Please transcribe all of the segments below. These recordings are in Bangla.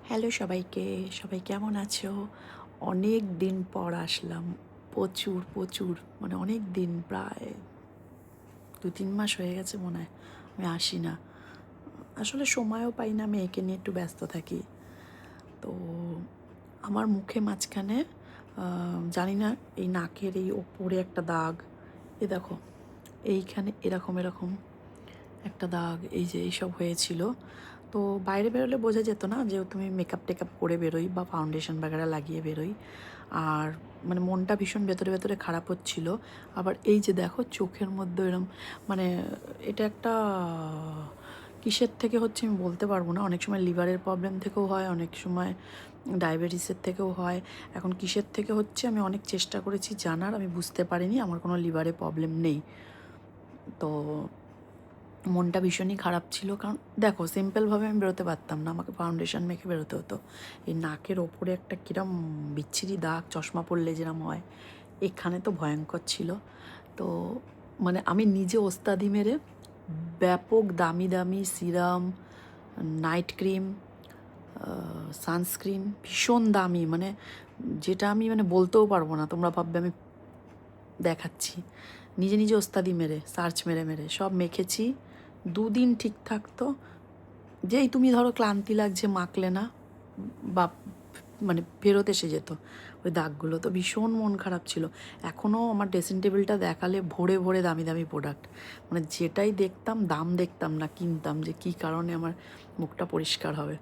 হ্যালো সবাইকে, সবাই কেমন আছো? অনেক দিন পর আসলাম। প্রচুর, প্রচুর মানে অনেক দিন প্রায় ২-৩ মাস হয়ে গেছে মনে হয় আমি আসি না। আসলে সময়ও পাই না, মেয়েকে নিয়ে একটু ব্যস্ত থাকি। তো আমার মুখে মাঝখানে জানি না এই নাকের এই ওপরে একটা দাগ, এ দেখো এইখানে এরকম, এরকম একটা দাগ, এই যে এইসব হয়েছিল। তো বাইরে বেরোলে বোঝা যেত না, যেহেতু তুমি মেকআপ টেকআপ করে বেরোই বা ফাউন্ডেশন বাগেরা লাগিয়ে বেরোই। আর মানে মনটা ভীষণ ভেতরে ভেতরে খারাপ হচ্ছিল। আবার এই যে দেখো চোখের মধ্যে এরম মানে এটা একটা কিসের থেকে হচ্ছে আমি বলতে পারবো না। অনেক সময় লিভারের প্রবলেম থেকেও হয়, অনেক সময় ডায়াবেটিসের থেকেও হয়। এখন কিসের থেকে হচ্ছে আমি অনেক চেষ্টা করেছি জানার, আমি বুঝতে পারিনি আমার কোনো লিভারে প্রবলেম নেই। তো মনটা ভীষণই খারাপ ছিল, কারণ দেখো সিম্পলভাবে আমি বেরোতে পারতাম না, আমাকে ফাউন্ডেশন মেখে বেরোতে হতো। এই নাকের ওপরে একটা কিরম বিচ্ছিরি দাগ, চশমা পরলে যেরম হয়, এখানে তো ভয়ঙ্কর ছিল। তো মানে আমি নিজে ওস্তাদি মেরে ব্যাপক দামি দামি সিরাম, নাইট ক্রিম, সানস্ক্রিন ভীষণ দামি, মানে যেটা আমি মানে বলতেও পারবো না, তোমরা ভাববে আমি দেখাচ্ছি। নিজে নিজে ওস্তাদি মেরে সার্চ মেরে মেরে সব মেখেছি। 2 দিন ঠিক থাকতো, যেই তুমি ধরো ক্লান্তি লাগছে মাখলে না, বা মানে ফেরত এসে যেত ওই দাগগুলো। তো ভীষণ মন খারাপ ছিল। এখনও আমার ড্রেসিং টেবিলটা দেখালে ভরে ভরে দামি দামি প্রোডাক্ট, মানে যেটাই দেখতাম দাম দেখতাম না, কিনতাম, যে কী কারণে আমার মুখটা পরিষ্কার হবে।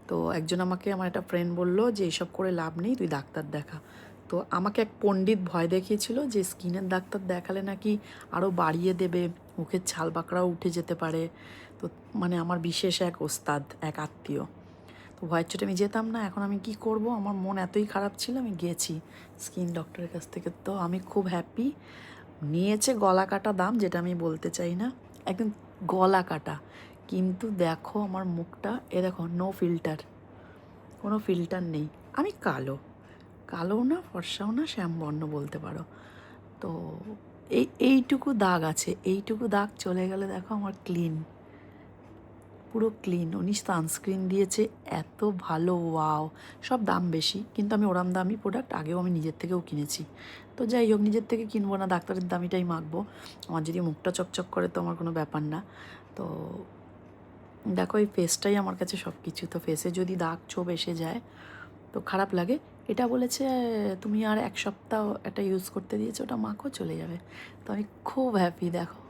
তো একজন আমাকে, আমার একটা ফ্রেন্ড বললো যে এইসব করে লাভ নেই, তুই ডাক্তার দেখা। তো আমাকে এক পণ্ডিত ভয় দেখিয়েছিল যে স্কিনের ডাক্তার দেখালে নাকি আরও বাড়িয়ে দেবে, মুখের ছাল বাঁকড়াও উঠে যেতে পারে। তো মানে আমার বিশেষ এক ওস্তাদ, এক আত্মীয়। তো ভয়ের চোটে আমি যেতাম না। এখন আমি কি করব, আমার মন এতই খারাপ ছিল, আমি গিয়েছি স্কিন ডক্টরের কাছ থেকে। তো আমি খুব হ্যাপি। নিয়েছে গলা কাটা দাম, যেটা আমি বলতে চাই না, একদম গলা কাটা। কিন্তু দেখো আমার মুখটা, এ দেখো নো ফিল্টার, কোনো ফিল্টার নেই। আমি কালো, কালোও না ফর্সাও না, শ্যামবর্ণ বলতে পারো। তো এইটুকু দাগ আছে, এইটুকু দাগ চলে গেলে দেখো আমার ক্লিন, পুরো ক্লিন। উনি সানস্ক্রিন দিয়েছে এত ভালো, ওয়াও। সব দাম বেশি, কিন্তু আমি ওরম দামি প্রোডাক্ট আগেও আমি নিজের থেকেও কিনেছি। তো যাই হোক, নিজের থেকে কিনবো না, ডাক্তারের দামিটাই মাখবো। আমার যদি মুখটা চকচক করে তো আমার কোনো ব্যাপার না। তো দেখো এই ফেসটাই আমার কাছে সব কিছু। তো ফেসে যদি দাগ ছোপ এসে যায় তো খারাপ লাগে। এটা বলেছে তুমি আর 1 সপ্তাহ এটা ইউজ করতে দিয়েছে, ওটা মাখো চলে যাবে। তো আমি খুব হ্যাপি। দেখো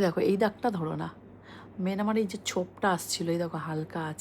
দেখো এই দাগটা ধরো না, মেন আমার এই যে ছোপটা আসছিল, এই দেখো হালকা আছে।